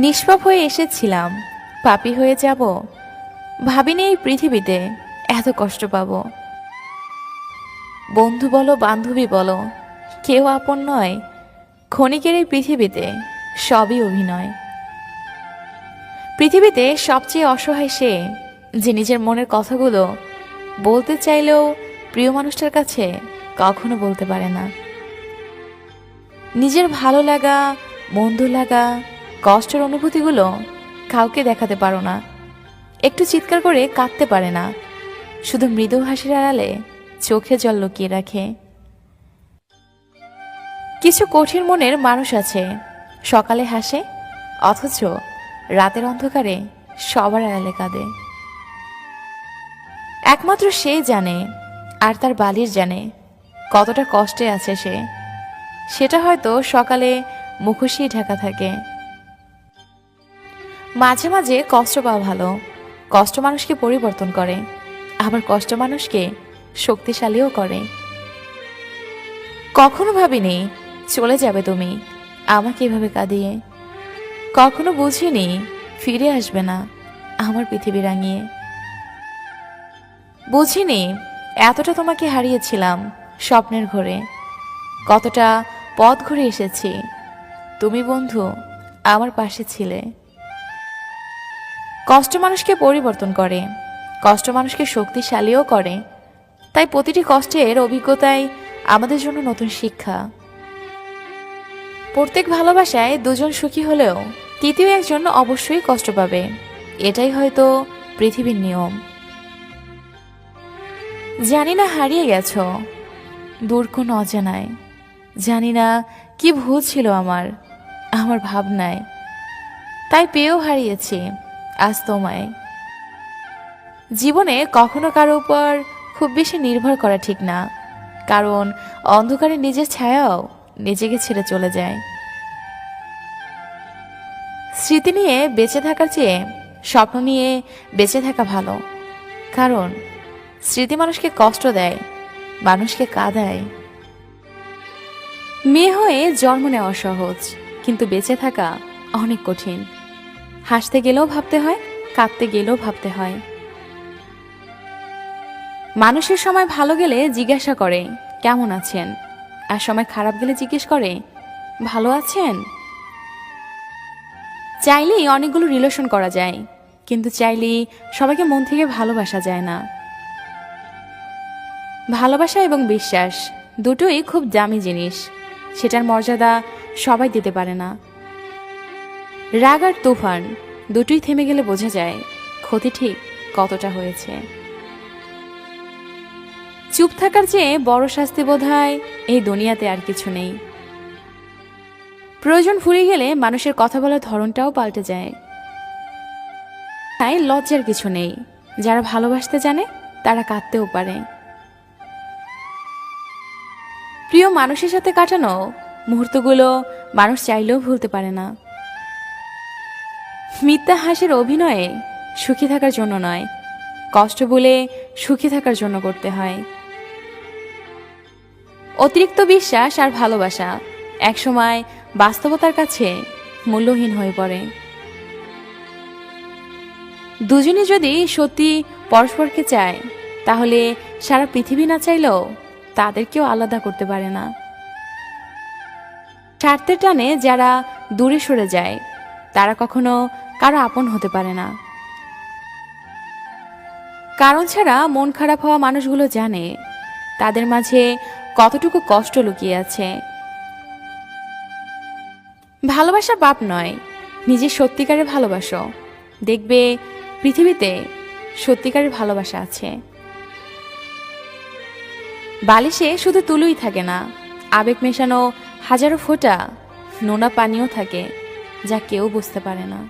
নিষ্পাপ হয়ে এসেছিলাম, পাপী হয়ে যাব। ভাবিনি এই পৃথিবীতে এত কষ্ট পাব। বন্ধু বলো বান্ধবী বলো, কেউ আপন নয়। ক্ষণিকের এই পৃথিবীতে সবই অভিনয়। পৃথিবীতে সবচেয়ে অসহায় সে, যে নিজের মনের কথাগুলো বলতে চাইলেও প্রিয় মানুষটার কাছে কখনো বলতে পারে না। নিজের ভালো লাগা, মন্দ লাগা, কষ্টের অনুভূতিগুলো কাউকে দেখাতে পারো না। একটু চিৎকার করে কাঁদতে পারে না, শুধু মৃদু হাসির আড়ালে চোখে জল লুকিয়ে রাখে। কিছু কঠিন মনের মানুষ আছে, সকালে হাসে অথচ রাতের অন্ধকারে সবার আড়ালে কাঁদে। একমাত্র সে জানে, আর তার বালির জানে কতটা কষ্টে আছে সে। সেটা হয়তো সকালে মুখোশই ঢাকা থাকে। মাঝে মাঝে কষ্ট পাওয়া ভালো। কষ্ট মানুষকে পরিবর্তন করে, আবার কষ্ট মানুষকে শক্তিশালীও করে। কখনো ভাবিনি চলে যাবে তুমি আমাকে এভাবে কাঁদিয়ে। কখনো বুঝিনি ফিরে আসবে না আমার পৃথিবী রাঙিয়ে। বুঝিনি এতটা তোমাকে হারিয়েছিলাম স্বপ্নের ঘোরে। কতটা পথ ঘুরে এসেছি, তুমি বন্ধু আমার পাশে ছিলে। কষ্ট মানুষকে পরিবর্তন করে, কষ্ট মানুষকে শক্তিশালীও করে। তাই প্রতিটি কষ্টের অভিজ্ঞতাই আমাদের জন্য নতুন শিক্ষা। প্রত্যেক ভালোবাসায় দুজন সুখী হলেও তৃতীয় একজন অবশ্যই কষ্ট পাবে। এটাই হয়তো পৃথিবীর নিয়ম। জানি না হারিয়ে গেছো দূর কোন অজানায়। জানি না কি ভুল ছিল আমার ভাবনায়। তাই পেয়েও হারিয়েছি আজ তোমায়। জীবনে কখনো কারো উপর খুব বেশি নির্ভর করা ঠিক না, কারণ অন্ধকারে নিজের ছায়াও নিজেকে ছেড়ে চলে যায়। স্মৃতি নিয়ে বেঁচে থাকার চেয়ে স্বপ্ন নিয়ে বেঁচে থাকা ভালো, কারণ স্মৃতি মানুষকে কষ্ট দেয়, মানুষকে কাঁদায়। মেয়ে হয়ে জন্ম নেওয়া সহজ, কিন্তু বেঁচে থাকা অনেক কঠিন। হাসতে গেলেও ভাবতে হয়, কাঁদতে গেলেও ভাবতে হয়। মানুষের সময় ভালো গেলে জিজ্ঞাসা করে কেমন আছেন, আর সময় খারাপ গেলে জিজ্ঞেস করে ভালো আছেন। চাইলেই অনেকগুলো রিলেশন করা যায়, কিন্তু চাইলেই সবাইকে মন থেকে ভালোবাসা যায় না। ভালোবাসা এবং বিশ্বাস দুটোই খুব দামি জিনিস, সেটার মর্যাদা সবাই দিতে পারে না। রাগ আর তুফান দুটোই থেমে গেলে বোঝা যায় ক্ষতি ঠিক কতটা হয়েছে। চুপ থাকার চেয়ে বড় শাস্তি বোধহয় এই দুনিয়াতে আর কিছু নেই। প্রয়োজন ফুরিয়ে গেলে মানুষের কথা বলার ধরনটাও পাল্টে যায়। তাই লজ্জার কিছু নেই, যারা ভালোবাসতে জানে তারা কাঁদতেও পারে। প্রিয় মানুষের সাথে কাটানো মুহূর্তগুলো মানুষ চাইলেও ভুলতে পারে না। মিথ্যা হাসির অভিনয়ে সুখী থাকার জন্য নয়, কষ্ট বলে সুখী থাকার জন্য করতে হয়। অতিরিক্ত বিশ্বাস আর ভালোবাসা একসময় বাস্তবতার কাছে মূল্যহীন হয়ে পড়ে। দুজনে যদি সত্যি পরস্পরকে চায়, তাহলে সারা পৃথিবী না চাইলেও তাদেরকেও আলাদা করতে পারে না। স্বার্থের টানে যারা দূরে সরে যায়, তারা কখনো কারো আপন হতে পারে না। কারণ ছাড়া মন খারাপ হওয়া মানুষগুলো জানে তাদের মাঝে কতটুকু কষ্ট লুকিয়ে আছে। ভালোবাসা পাপ নয়, নিজের সত্যিকারের ভালোবাসো, দেখবে পৃথিবীতে সত্যিকারের ভালোবাসা আছে। বালিশে শুধু তুলোই থাকে না, আবেগ মেশানো হাজারো ফোঁটা নোনা পানিও থাকে, যা কেউ বুঝতে পারে না।